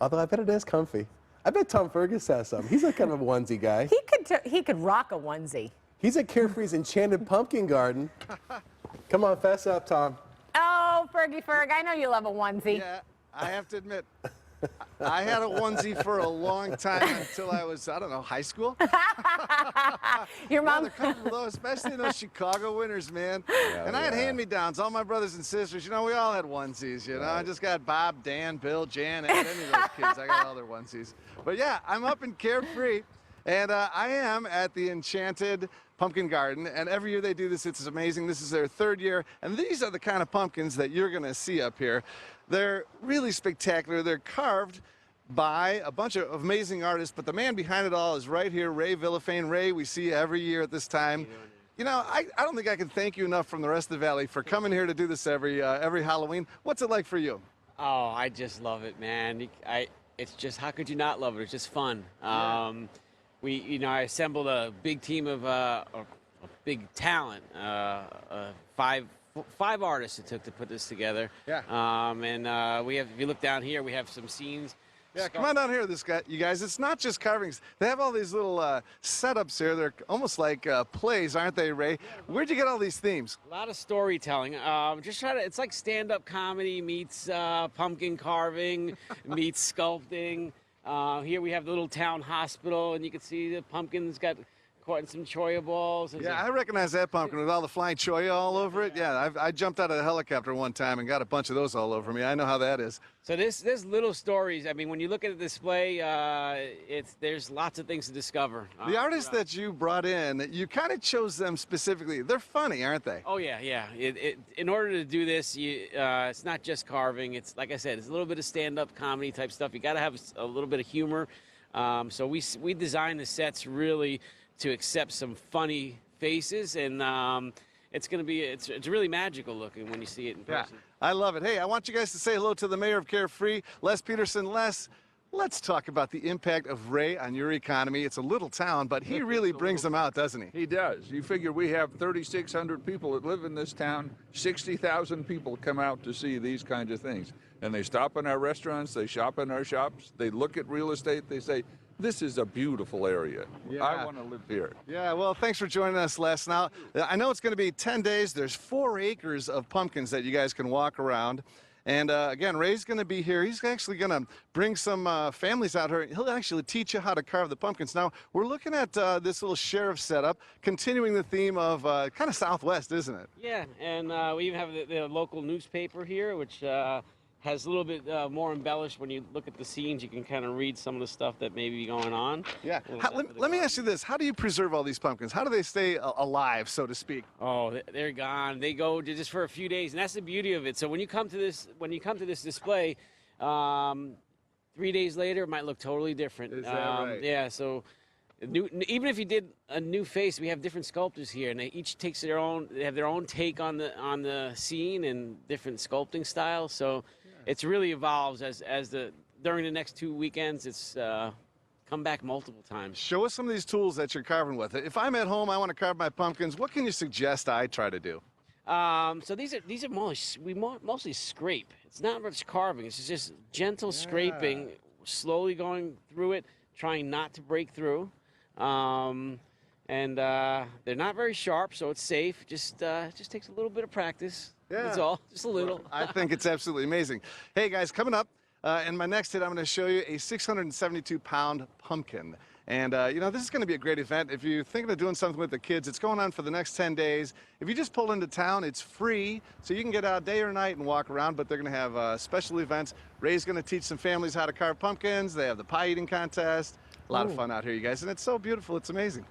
Although I bet it is comfy. I bet Tom Fergus has some. He's like kind of a onesie guy. He could rock a onesie. He's at Carefree's Enchanted Pumpkin Garden. Come on, fess up, Tom. Oh, Fergie Ferg, I know you love a onesie. Yeah, I have to admit, I had a onesie for a long time until I was, I don't know, high school. Your mom. Yeah, they're comfortable though, especially in those Chicago winters, man. And I had hand-me-downs. All my brothers and sisters, you know, we all had onesies, you know. I just got Bob, Dan, Bill, Jan, any of those kids. I got all their onesies. But yeah, I'm up in Carefree, and I am at the Enchanted Pumpkin Garden, and every year they do this. It's amazing. This is their third year, and these are the kind of pumpkins that you're going to see up here. They're really spectacular. They're carved by a bunch of amazing artists, but the man behind it all is right here, Ray Villafane. Ray, we see you every year at this time. You know, I don't think I can thank you enough from the rest of the valley for coming here to do this every Halloween. What's it like for you? Oh, I just love it, man. It's just, how could you not love it? It's just fun. Yeah. I assembled a big team of a big talent, five artists it took to put this together. Yeah. We have, if you look down here, we have some scenes. Yeah, come on down here, you guys. It's not just carvings. They have all these little setups here. They're almost like plays, aren't they, Ray? Where'd you get all these themes? A lot of storytelling. It's like stand-up comedy meets pumpkin carving, meets sculpting. Here we have the little town hospital, and you can see the pumpkins got caught in some choya balls. Yeah, I recognize that pumpkin with all the flying choya all over it. Yeah, I jumped out of the helicopter one time and got a bunch of those all over me. I know how that is. So there's little stories. I mean, when you look at the display, there's lots of things to discover. The artists that you brought in, you kind of chose them specifically. They're funny, aren't they? Oh yeah, yeah. In order to do this, it's not just carving. It's, like I said, it's a little bit of stand-up comedy type stuff. You got to have a little bit of humor. So we designed the sets really to accept some funny faces, and it's really magical looking when you see it in person. Yeah, I love it. Hey, I want you guys to say hello to the mayor of Carefree, Les Peterson. Les, let's talk about the impact of Ray on your economy. It's a little town, but he really brings them out, doesn't he? He does. You figure we have 3,600 people that live in this town. 60,000 people come out to see these kinds of things. And they stop in our restaurants, they shop in our shops, they look at real estate, they say, this is a beautiful area. Yeah. I want to live here. Yeah, well, thanks for joining us, Les. Now, I know it's going to be 10 days. There's 4 acres of pumpkins that you guys can walk around. And again, Ray's going to be here. He's actually going to bring some families out here. He'll actually teach you how to carve the pumpkins. Now, we're looking at this little sheriff setup, continuing the theme of kind of Southwest, isn't it? Yeah, and we even have the local newspaper here, which has a little bit more embellished. When you look at the scenes, you can kind of read some of the stuff that may be going on. Yeah. Let me ask you this. How do you preserve all these pumpkins? How do they stay alive, so to speak? Oh, they're gone. They go just for a few days, and that's the beauty of it. So when you come to this display, 3 days later, it might look totally different. Is that right? Yeah, so even if you did a new face, we have different sculptors here, and they each takes their own. They have their own take on the scene and different sculpting styles. So it's really evolves during the next 2 weekends. It's come back multiple times. Show us some of these tools that you're carving with. If I'm at home, I want to carve my pumpkins. What can you suggest I try to do? So these are mostly scrape. It's not much carving. It's just gentle scraping, slowly going through it, trying not to break through. And they're not very sharp, so it's safe. Just takes a little bit of practice. Yeah. That's all, just a little. I think it's absolutely amazing. Hey guys, coming up in my next hit, I'm going to show you a 672-pound pumpkin. And this is going to be a great event. If you're thinking of doing something with the kids, it's going on for the next 10 days. If you just pull into town, it's free, so you can get out day or night and walk around, but they're going to have special events. Ray's going to teach some families how to carve pumpkins. They have the pie eating contest. A lot of fun out here, you guys, and it's so beautiful. It's amazing.